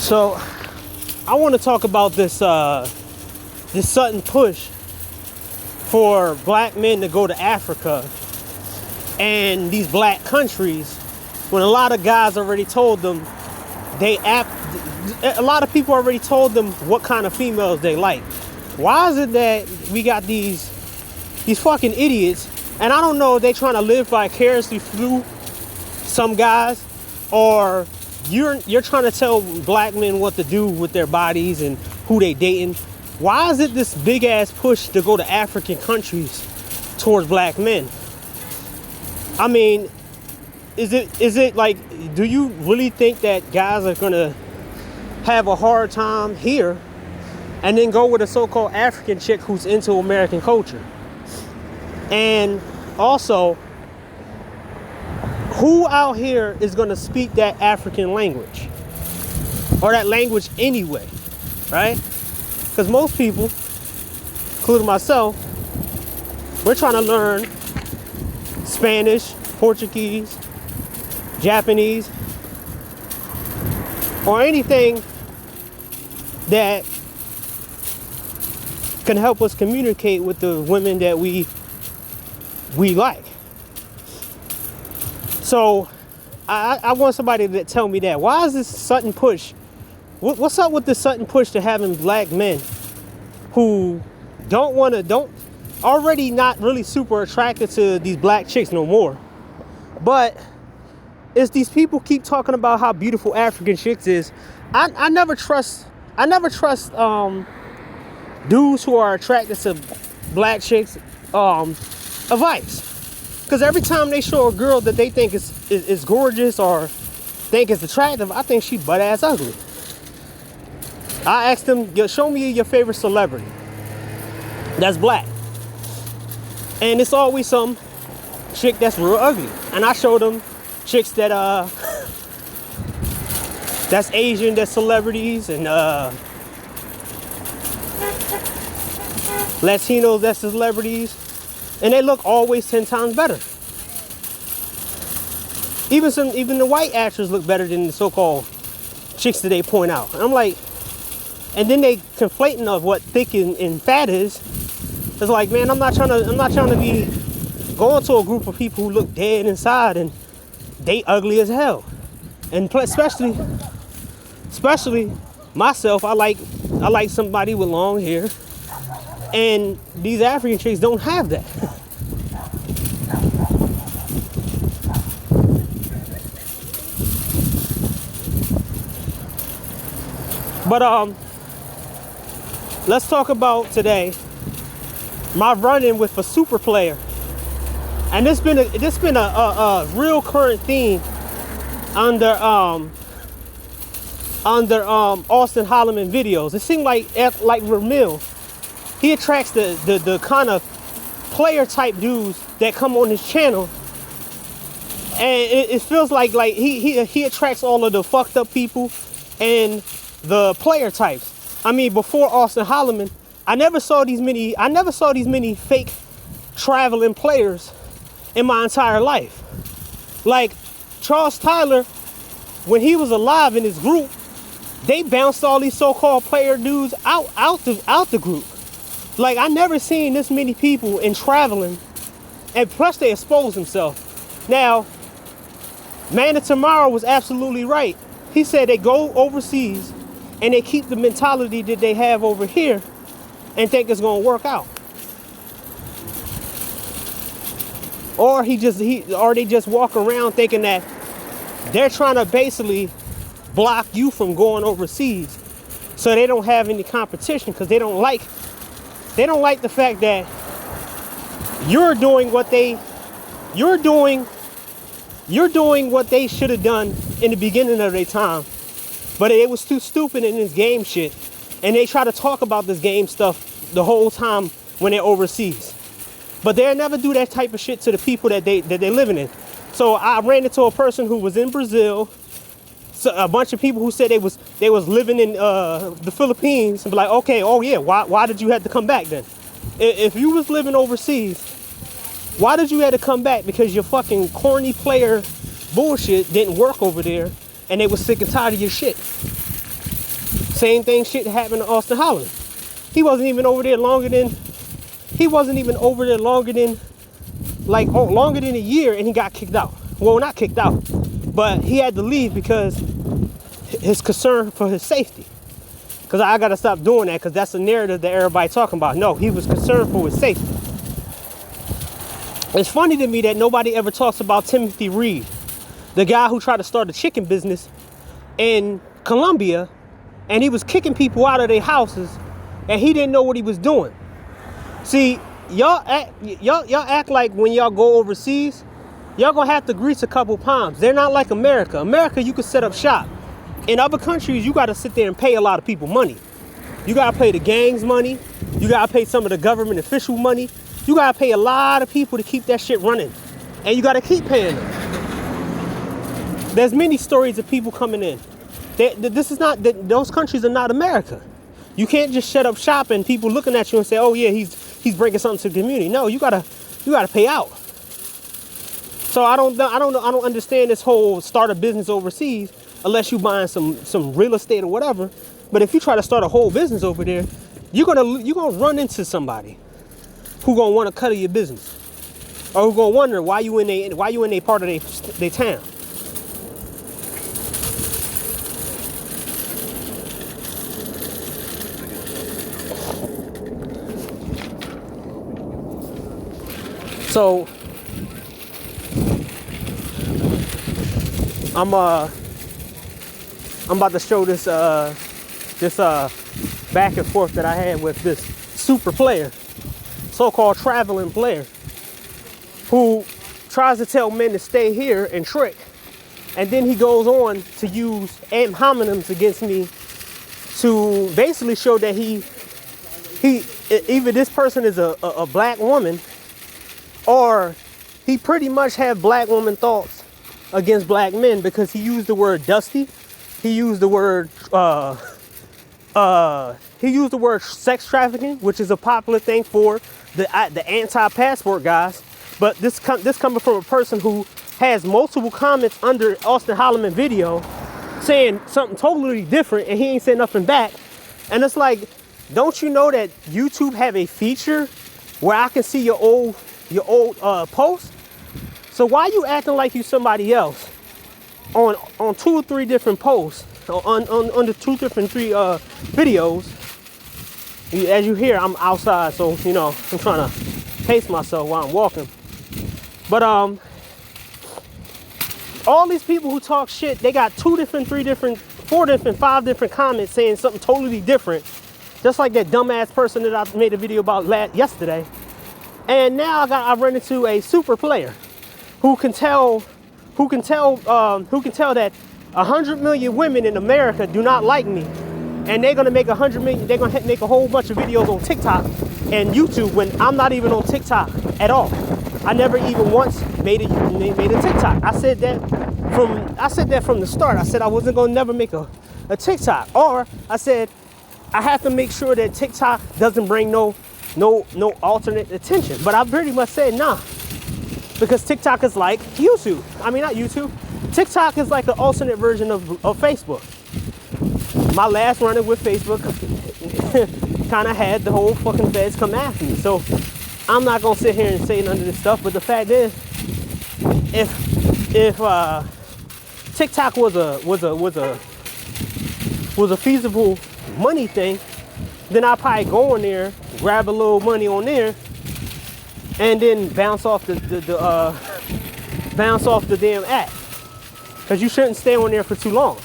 So I want to talk about this this sudden push for black men to go to Africa and these black countries when a lot of guys already told them a lot of people already told them what kind of females they like. Why is it that we got these fucking idiots, and I don't know if they trying to live vicariously through some guys, or you're trying to tell black men what to do with their bodies and who they dating. Why is it this big ass push to go to African countries towards black men? I mean, is it like, do you really think that guys are gonna have a hard time here and then go with a so-called African chick who's into American culture? And also, who out here is gonna speak that African language or that language anyway, right? Because most people, including myself, we're trying to learn Spanish, Portuguese, Japanese, or anything that can help us communicate with the women that we like. So I want somebody to tell me that. Why is this sudden push? What's up with this sudden push to having black men who don't already not really super attracted to these black chicks no more, but it's these people keep talking about how beautiful African chicks is. I never trust dudes who are attracted to black chicks advice, because every time they show a girl that they think is gorgeous or think is attractive, I think she butt ass ugly. I asked them, show me your favorite celebrity that's black, and it's always some chick that's real ugly. And I showed them chicks that that's Asian, that's celebrities, and Latinos, that's celebrities, and they look always 10 times better. Even the white actors look better than the so-called chicks that they point out. And I'm like, and then they conflating of what thick and fat is. It's like, man, I'm not trying to be going to a group of people who look dead inside and they ugly as hell. And especially myself, I like somebody with long hair, and these African chicks don't have that. But let's talk about today my run-in with a super player. And this been a real current theme under Austin Holloman videos. It seemed like Ramil, he attracts the kind of player type dudes that come on his channel, and it feels like he attracts all of the fucked up people and the player types. I mean, before Austin Holloman, I never saw these many fake traveling players in my entire life. Like Charles Tyler, when he was alive in his group, they bounced all these so-called player dudes out the group. Like, I never seen this many people in traveling, and plus they expose themselves. Now, Man of Tomorrow was absolutely right. He said they go overseas and they keep the mentality that they have over here and think it's gonna work out. Or they just walk around thinking that they're trying to basically block you from going overseas, so they don't have any competition, because they don't like the fact that you're doing what they should have done in the beginning of their time, but it was too stupid in this game shit, and they try to talk about this game stuff the whole time when they're overseas. But they'll never do that type of shit to the people that they're living in. So I ran into a person who was in Brazil, so a bunch of people who said they was living in the Philippines, and be like, okay, oh yeah, why did you have to come back then? If you was living overseas, why did you have to come back? Because your fucking corny player bullshit didn't work over there, and they was sick and tired of your shit. Same thing shit happened to Austin Holland. He wasn't even over there longer than longer than a year, and he got kicked out. Well, not kicked out, but he had to leave because his concern for his safety. Because I gotta stop doing that, because that's a narrative that everybody talking about. No, he was concerned for his safety. It's funny to me that nobody ever talks about Timothy Reed, the guy who tried to start a chicken business in Colombia, and he was kicking people out of their houses, and he didn't know what he was doing. See, y'all act like when y'all go overseas, y'all gonna have to grease a couple palms. They're not like America. America, you can set up shop. In other countries, you gotta sit there and pay a lot of people money. You gotta pay the gangs money. You gotta pay some of the government official money. You gotta pay a lot of people to keep that shit running. And you gotta keep paying them. There's many stories of people coming in. Those countries are not America. You can't just shut up shop and people looking at you and say, oh yeah, he's bringing something to the community. No, you gotta pay out. So I don't understand this whole start a business overseas unless you buying some real estate or whatever. But if you try to start a whole business over there, you're gonna run into somebody who gonna want to cut of your business, or who gonna wonder why you in a part of their town. So I'm about to show this back and forth that I had with this super player, so-called traveling player, who tries to tell men to stay here and trick, and then he goes on to use ad hominems against me to basically show that he either this person is a black woman, or he pretty much have black woman thoughts against black men, because he used the word dusty. He used the word sex trafficking, which is a popular thing for the anti-passport guys. But this coming from a person who has multiple comments under Austin Holloman video saying something totally different, and he ain't saying nothing back. And it's like, don't you know that YouTube have a feature where I can see your old posts? So why you acting like you somebody else on 2 or 3 different posts, on the 2 different 3 videos? As you hear, I'm outside, so you know I'm trying to pace myself while I'm walking. But all these people who talk shit, they got 2 different, 3 different, 4 different, 5 different comments saying something totally different, just like that dumbass person that I made a video about yesterday. And now I run into a super player who can tell that 100 million women in America do not like me, and they're gonna make 100 million. They're gonna make a whole bunch of videos on TikTok and YouTube when I'm not even on TikTok at all. I never even once made a TikTok. I said that from the start. I said I wasn't gonna never make a TikTok, or I said I have to make sure that TikTok doesn't bring no alternate attention. But I pretty much said nah, because TikTok is like YouTube. I mean, not YouTube. TikTok is like an alternate version of Facebook. My last run-in with Facebook kind of had the whole fucking feds come after me. So I'm not gonna sit here and say none of this stuff. But the fact is, if TikTok was a feasible money thing, then I'd probably go on there, grab a little money on there, and then bounce off the damn app. Because you shouldn't stay on there for too long.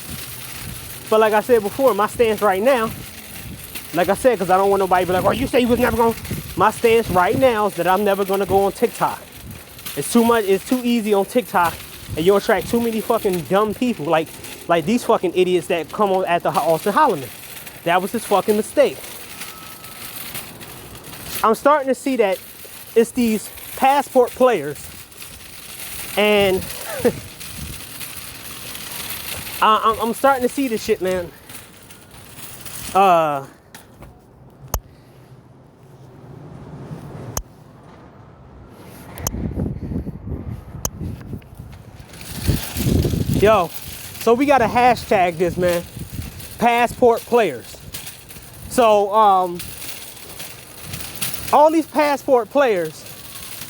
But like I said before, my stance right now, like I said, because I don't want nobody to be like, oh, you say you was never going. My stance right now is that I'm never going to go on TikTok. It's too much. It's too easy on TikTok, and you'll attract too many fucking dumb people, like these fucking idiots that come on at the Austin Holloman. That was his fucking mistake. I'm starting to see that it's these passport players, and I'm starting to see this shit, man. Yo, so we gotta hashtag this, man. passport players. So all these passport players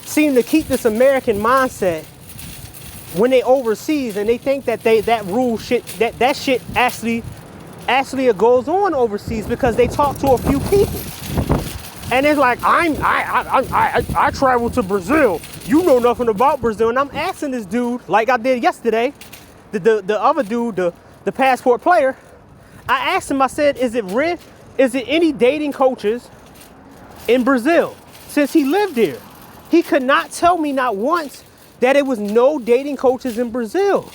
seem to keep this American mindset when they overseas, and they think that that rule shit, that shit actually goes on overseas because they talk to a few people. And it's like, I traveled to Brazil. You know nothing about Brazil. And I'm asking this dude, like I did yesterday, the other dude, the passport player, I asked him, I said, is it any dating coaches in Brazil since he lived here? He could not tell me not once that it was no dating coaches in Brazil.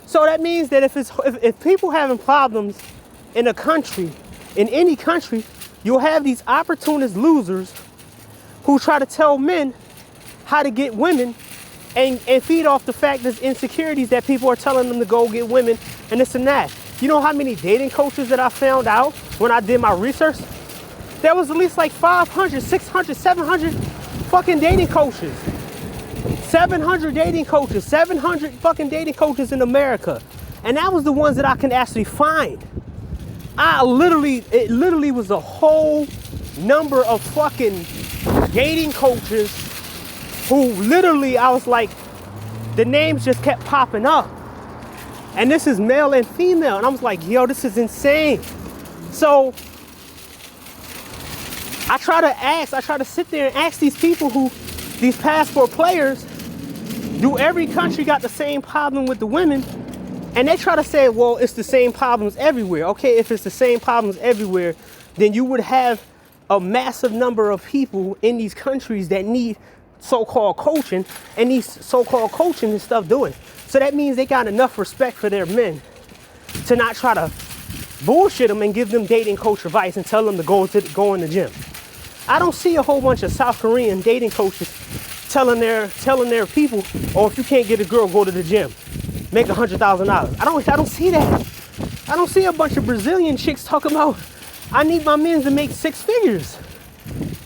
So that means that if people having problems in a country, in any country, you'll have these opportunist losers who try to tell men how to get women and feed off the fact there's insecurities that people are telling them to go get women and this and that. You know how many dating coaches that I found out when I did my research? There was at least like 500, 600, 700 fucking dating coaches. 700 dating coaches, 700 fucking dating coaches in America. And that was the ones that I can actually find. It literally was a whole number of fucking dating coaches who literally, I was like, the names just kept popping up. And this is male and female. And I was like, yo, this is insane. So I try to sit there and ask these people these passport players, do every country got the same problem with the women? And they try to say, well, it's the same problems everywhere. Okay, if it's the same problems everywhere, then you would have a massive number of people in these countries that need so-called coaching, and these so-called coaching and stuff doing. So that means they got enough respect for their men to not try to bullshit them and give them dating coach advice and tell them to go in the gym. I don't see a whole bunch of South Korean dating coaches telling their people, oh, if you can't get a girl, go to the gym. Make $100,000. I don't see that. I don't see a bunch of Brazilian chicks talking about, I need my men to make six figures.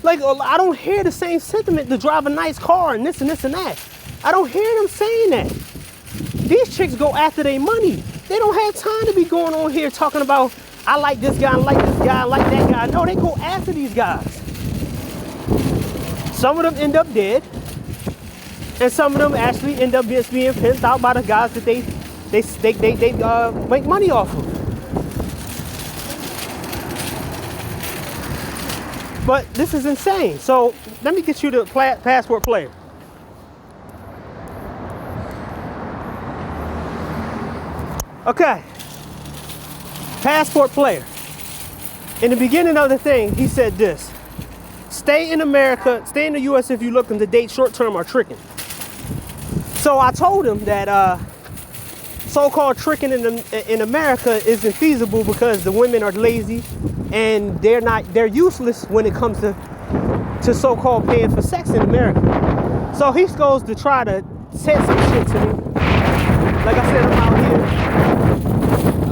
Like, I don't hear the same sentiment to drive a nice car and this and this and that. I don't hear them saying that. These chicks go after their money. They don't have time to be going on here talking about, I like this guy, I like this guy, I like that guy. No, they go after these guys. Some of them end up dead. And some of them actually end up just being pimped out by the guys that they make money off of. But this is insane. So let me get you the passport player. Okay. Passport player. In the beginning of the thing, he said this. Stay in America, stay in the U.S. if you're looking to date short-term or tricking. So I told him that so-called tricking in America isn't feasible because the women are lazy and they're useless when it comes to so-called paying for sex in America. So he goes to try to say some shit to me. Like I said, I'm out here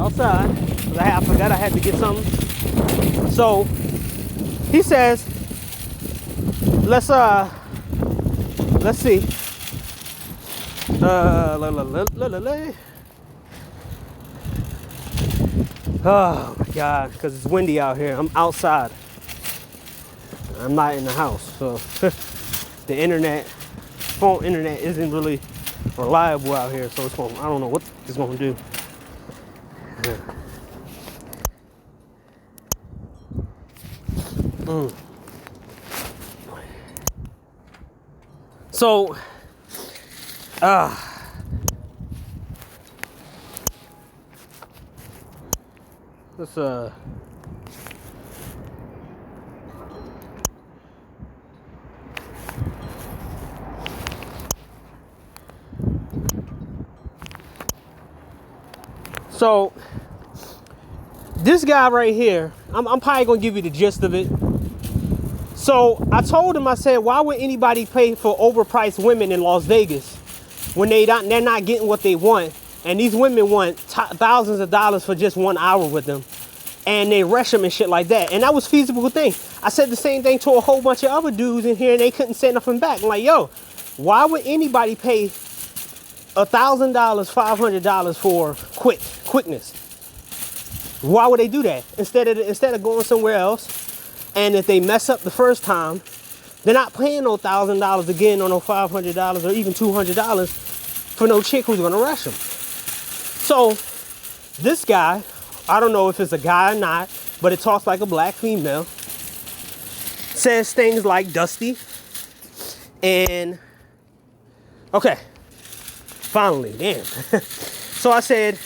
outside. I forgot I had to get something. So he says, let's see. Oh my God, because it's windy out here. I'm outside. I'm not in the house, so the phone internet isn't really reliable out here. So I don't know what it's gonna do. So, let's so this guy right here, I'm probably gonna give you the gist of it. So I told him, I said, why would anybody pay for overpriced women in Las Vegas when they're not getting what they want? And these women want thousands of dollars for just 1 hour with them. And they rush them and shit like that. And that was a feasible thing. I said the same thing to a whole bunch of other dudes in here and they couldn't say nothing back. I'm like, yo, why would anybody pay $1,000, $500 for quickness? Why would they do that? Instead of going somewhere else, and if they mess up the first time, they're not paying no $1,000 again or no $500 or even $200 for no chick who's gonna rush them. So this guy, I don't know if it's a guy or not, but it talks like a black female, says things like Dusty, and okay, finally, damn. So I said,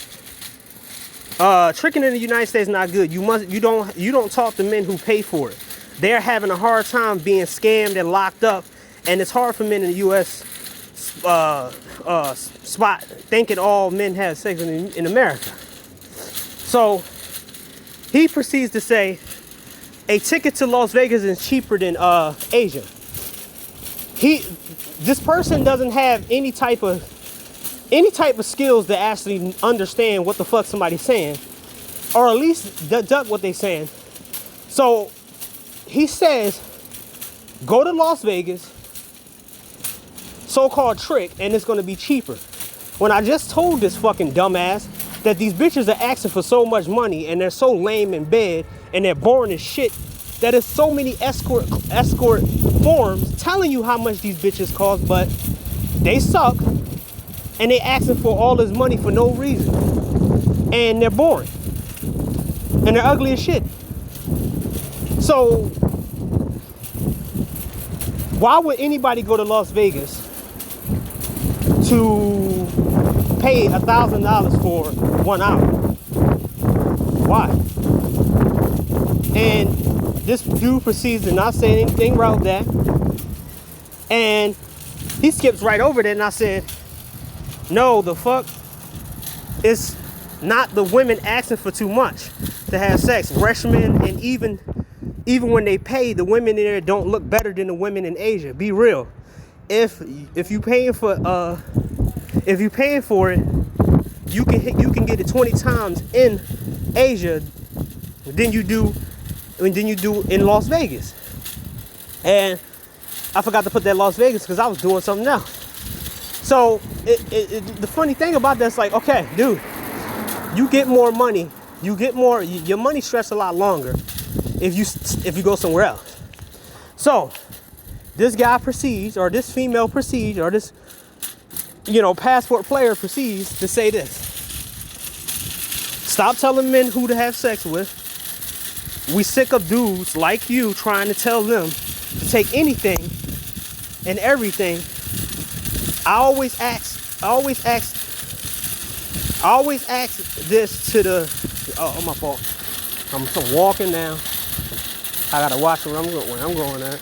tricking in the United States is not good. You don't talk to men who pay for it. They're having a hard time being scammed and locked up, and it's hard for men in the U.S. Spot thinking all men have sex in America. So he proceeds to say, a ticket to Las Vegas is cheaper than Asia. This person doesn't have any type of skills to actually understand what the fuck somebody's saying, or at least deduct what they're saying. So he says, go to Las Vegas, so-called trick, and it's gonna be cheaper. When I just told this fucking dumbass that these bitches are asking for so much money and they're so lame in bed and they're boring as shit, that there's so many escort forums telling you how much these bitches cost, but they suck and they asking for all this money for no reason. And they're boring. And they're ugly as shit. So why would anybody go to Las Vegas to pay $1,000 for 1 hour? Why? And this dude proceeds to not say anything about that. And he skips right over there, and I said, no, the fuck? It's not the women asking for too much to have sex. Freshmen, and even when they pay, the women in there don't look better than the women in Asia. Be real. If you paying for it, you can get it 20 times in Asia than you do in Las Vegas. And I forgot to put that Las Vegas because I was doing something else. So the funny thing about that's like, okay, dude, you get more money, your money stretches a lot longer if you go somewhere else. So this guy proceeds, or this female proceeds, or this passport player proceeds to say this: stop telling men who to have sex with. We sick of dudes like you trying to tell them to take anything and everything. I always ask this to the, oh, my fault. I'm walking now. I gotta watch where I'm going at.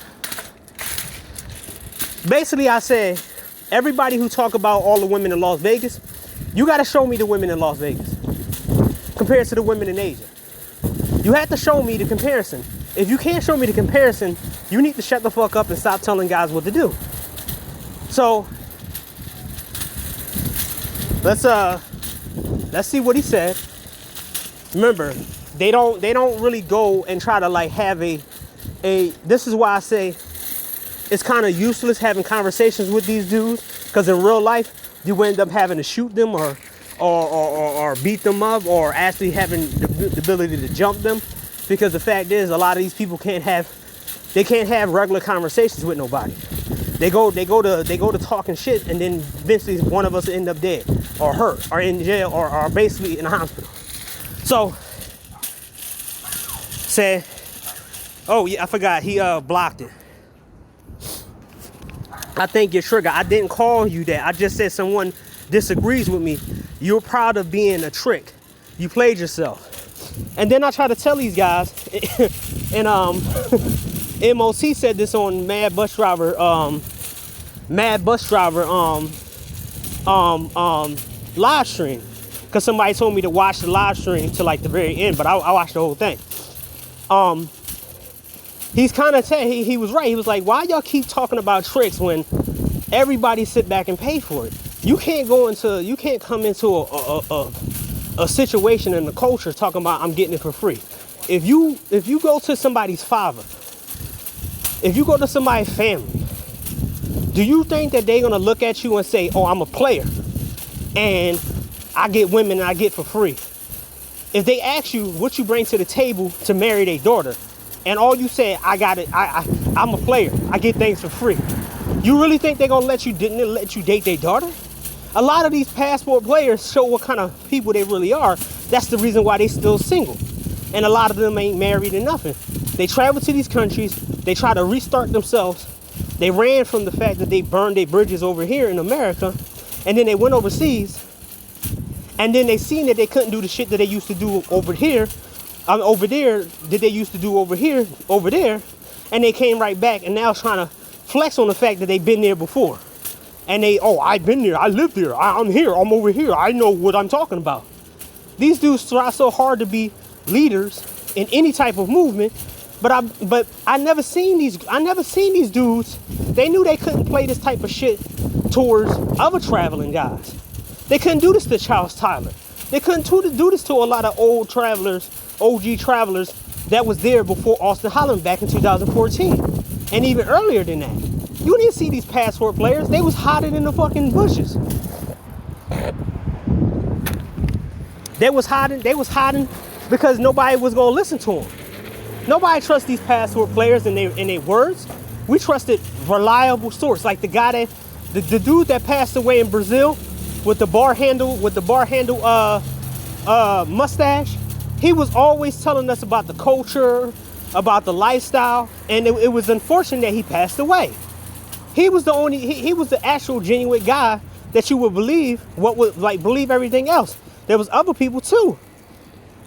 Basically, I said, everybody who talk about all the women in Las Vegas, you gotta show me the women in Las Vegas compared to the women in Asia. You have to show me the comparison. If you can't show me the comparison, you need to shut the fuck up and stop telling guys what to do. So let's see what he said. Remember, they don't really go and try to like have a this is why I say it's kind of useless having conversations with these dudes, because in real life you end up having to shoot them or beat them up, or actually having the ability to jump them, because the fact is a lot of these people can't have regular conversations with nobody. They go to talking shit, and then eventually one of us will end up dead or hurt or in jail or basically in a hospital. So said, oh yeah, I forgot, he blocked it. I think you're trigger. I didn't call you that. I just said someone disagrees with me. You're proud of being a trick. You played yourself. And then I try to tell these guys, and MOC said this on Mad Bus Driver live stream, because somebody told me to watch the live stream to like the very end, but I watched the whole thing. He's kind of he was right. He was like, why y'all keep talking about tricks when everybody sit back and pay for it? You can't come into a situation in the culture talking about I'm getting it for free. If you go to somebody's father, if you go to somebody's family, do you think that they're gonna look at you and say, oh, I'm a player and I get women and I get for free? if they ask you what you bring to the table to marry their daughter, and all you say, I got it, I'm a player, I get things for free. You really think they're gonna let you date their daughter? A lot of these passport players show what kind of people they really are. That's the reason why they still single. And a lot of them ain't married or nothing. They travel to these countries, they try to restart themselves. They ran from the fact that they burned their bridges over here in America, and then they went overseas, and then they seen that they couldn't do the shit that they used to do over here, over there, that they used to do over here, over there, and they came right back and now trying to flex on the fact that they've been there before. And I've been there, I lived there, I'm here, I'm over here, I know what I'm talking about. These dudes try so hard to be leaders in any type of movement, but I never seen these dudes. They knew they couldn't play this type of shit towards other traveling guys. They couldn't do this to Charles Tyler. They couldn't do this to a lot of old travelers, OG travelers that was there before Austin Holland back in 2014. And even earlier than that. You didn't see these passport players. They was hiding in the fucking bushes. They was hiding because nobody was gonna listen to them. Nobody trusts these passport players and their words. We trusted reliable source, like the guy that, the dude that passed away in Brazil with the bar handle mustache. He was always telling us about the culture, about the lifestyle, and it was unfortunate that he passed away. He was the actual genuine guy that you would believe believe everything else. There was other people too.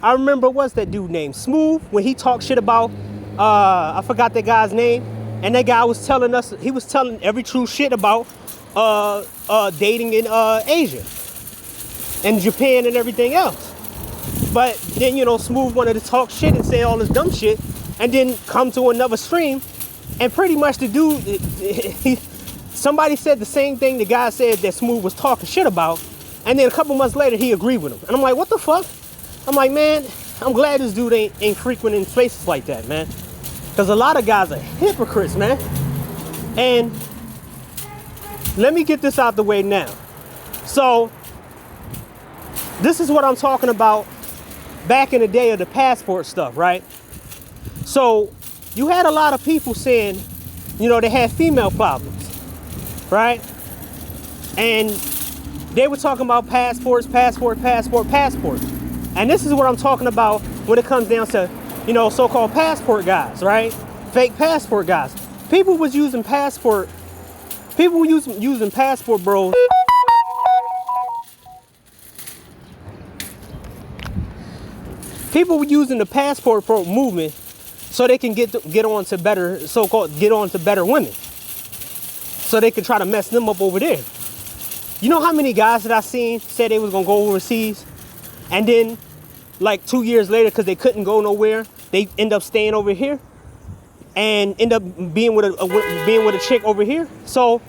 I remember what's that dude named Smooth, when he talked shit about, I forgot that guy's name, and that guy was telling us, he was telling every true shit about dating in Asia and Japan and everything else. But then, Smooth wanted to talk shit and say all this dumb shit, and then come to another stream, and pretty much the dude, somebody said the same thing the guy said that Smooth was talking shit about, and then a couple months later he agreed with him. And I'm like, what the fuck? I'm like, man, I'm glad this dude ain't frequenting spaces like that, man. Because a lot of guys are hypocrites, man. And let me get this out the way now. So, this is what I'm talking about back in the day of the passport stuff, right? So, you had a lot of people saying, they had female problems, right? And they were talking about passports. And this is what I'm talking about when it comes down to, so-called passport guys, right? Fake passport guys. People were using passport bros. People were using the passport bro movement so they can get on to better women. So they can try to mess them up over there. You know how many guys that I seen said they was gonna go overseas, and then like 2 years later, because they couldn't go nowhere, they end up staying over here and end up being with a chick over here. So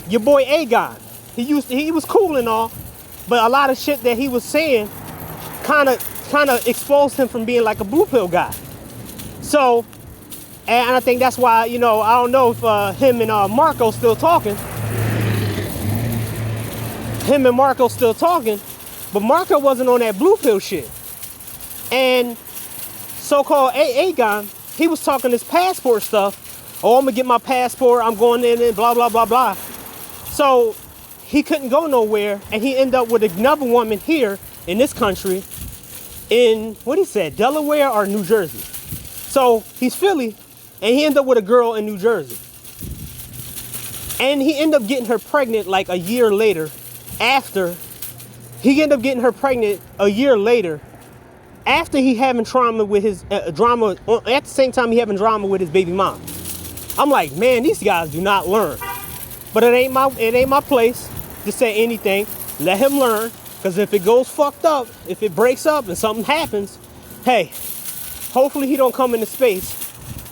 your boy Aegon, he was cool and all, but a lot of shit that he was saying kind of exposed him from being like a blue pill guy. So, and I think that's why, I don't know if him and Marco still talking. But Marco wasn't on that blue pill shit. And so-called Aegon, he was talking this passport stuff. Oh, I'm gonna get my passport, I'm going in and blah, blah, blah, blah. So he couldn't go nowhere, and he ended up with another woman here in this country in, what he said, Delaware or New Jersey. So he's Philly, and he ended up with a girl in New Jersey. And he ended up getting her pregnant like a year later after he having trauma with his at the same time he having drama with his baby mom. I'm like, man, these guys do not learn. But it ain't my place to say anything. Let him learn, because if it goes fucked up, if it breaks up and something happens, hey, hopefully he don't come into space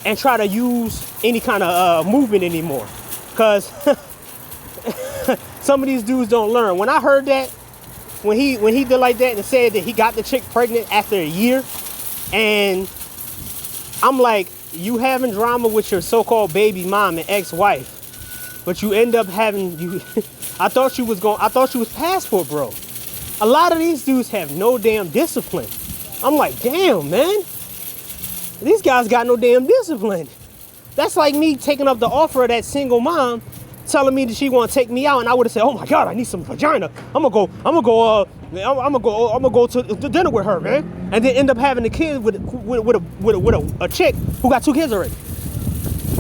and try to use any kind of movement anymore, because some of these dudes don't learn. When I heard that, when he did like that and said that he got the chick pregnant after a year, and I'm like, you having drama with your so-called baby mom and ex-wife, but you end up having I thought you was passport bro. A lot of these dudes have no damn discipline. I'm like, damn, man. These guys got no damn discipline. That's like me taking up the offer of that single mom telling me that she want to take me out, and I would have said, "Oh my God, I need some vagina. I'm gonna go to dinner with her, man," and then end up having a kid with a chick who got 2 kids already.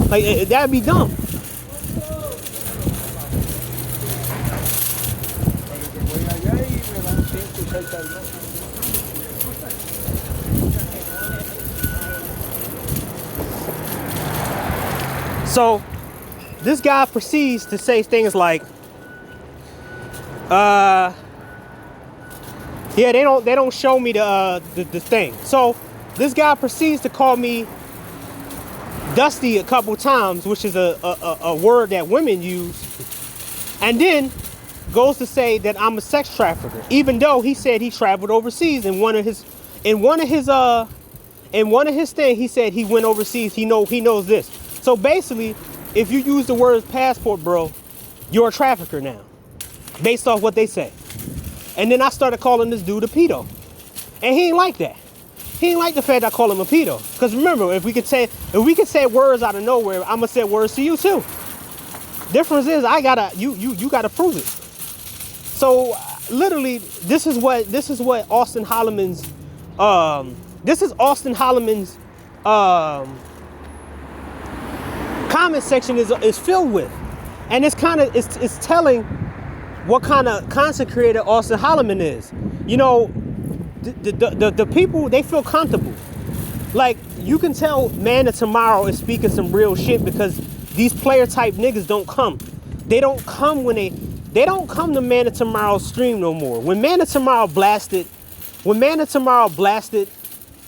Like that'd be dumb. So this guy proceeds to say things like, yeah, they don't show me the thing. So this guy proceeds to call me Dusty a couple times, which is a word that women use, and then goes to say that I'm a sex trafficker, even though he said he traveled overseas in one of his things. He said he went overseas. He knows this. So basically, if you use the word passport, bro, you're a trafficker now, based off what they say. And then I started calling this dude a pedo, and he ain't like that. He ain't like the fact I call him a pedo. Because remember, if we could say words out of nowhere, I'm gonna say words to you too. Difference is you gotta prove it. So literally, this is what Austin Holloman's comment section is filled with, and it's telling what kind of content creator Austin Holloman is. You know, the people, they feel comfortable. Like, you can tell Man of Tomorrow is speaking some real shit because these player type niggas don't come. They don't come to Man of Tomorrow's stream no more. When Man of Tomorrow blasted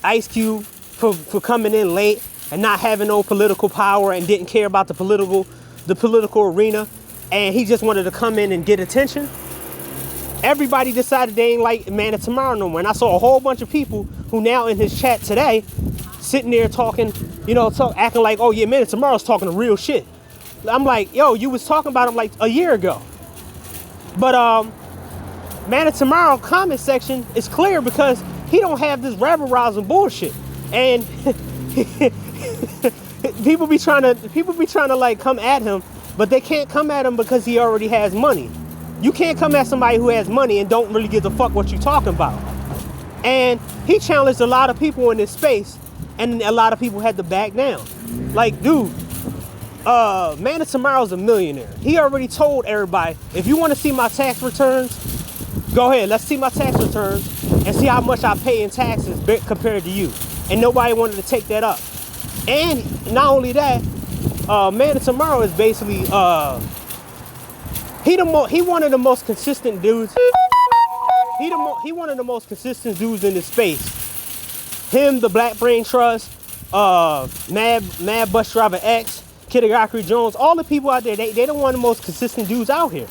Ice Cube for coming in late and not having no political power and didn't care about the political arena, and he just wanted to come in and get attention, everybody decided they ain't like Man of Tomorrow no more. And I saw a whole bunch of people who now in his chat today sitting there talking, acting like, oh yeah, Man of Tomorrow's talking the real shit. I'm like, yo, you was talking about him like a year ago. But Man of Tomorrow comment section is clear because he don't have this rabble-rousing bullshit. And people be trying to like come at him, but they can't come at him because he already has money. You can't come at somebody who has money and don't really give a fuck what you're talking about. And he challenged a lot of people in this space, and a lot of people had to back down. Like, dude, Man of Tomorrow's a millionaire. He already told everybody, if you want to see my tax returns, go ahead, let's see my tax returns and see how much I pay in taxes compared to you. And nobody wanted to take that up. And not only that, Man of Tomorrow is basically he one of the most consistent dudes. He one of the most consistent dudes in this space. Him, the Black Brain Trust, Mad Bus Driver X, Kidagakuri Jones, all the people out there, they the one of the most consistent dudes out here.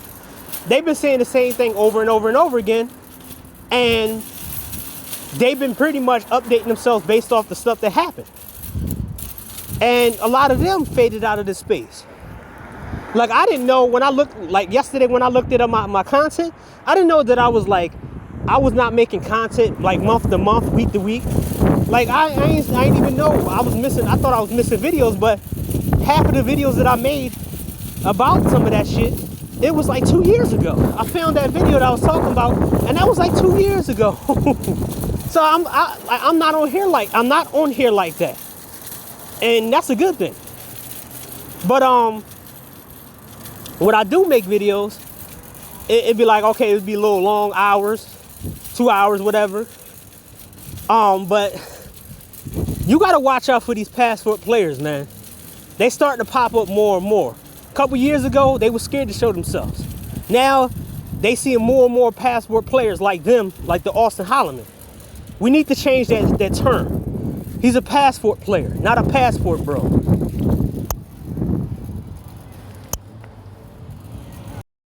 They've been saying the same thing over and over and over again, and they've been pretty much updating themselves based off the stuff that happened. And a lot of them faded out of this space. Like, I didn't know yesterday when I looked at my content, I didn't know that I was not making content like month to month, week to week. Like, I ain't even know I thought I was missing videos, but half of the videos that I made about some of that shit, it was like 2 years ago. I found that video that I was talking about, and that was like 2 years ago. So I'm not on here like that. And that's a good thing. But when I do make videos, it'd be like, okay, it'd be a little long hours, 2 hours, whatever. But you gotta watch out for these passport players, man. They starting to pop up more and more. A couple years ago, they were scared to show themselves. Now, they see more and more passport players like them, like the Austin Holloman. We need to change that term. He's a passport player, not a passport bro.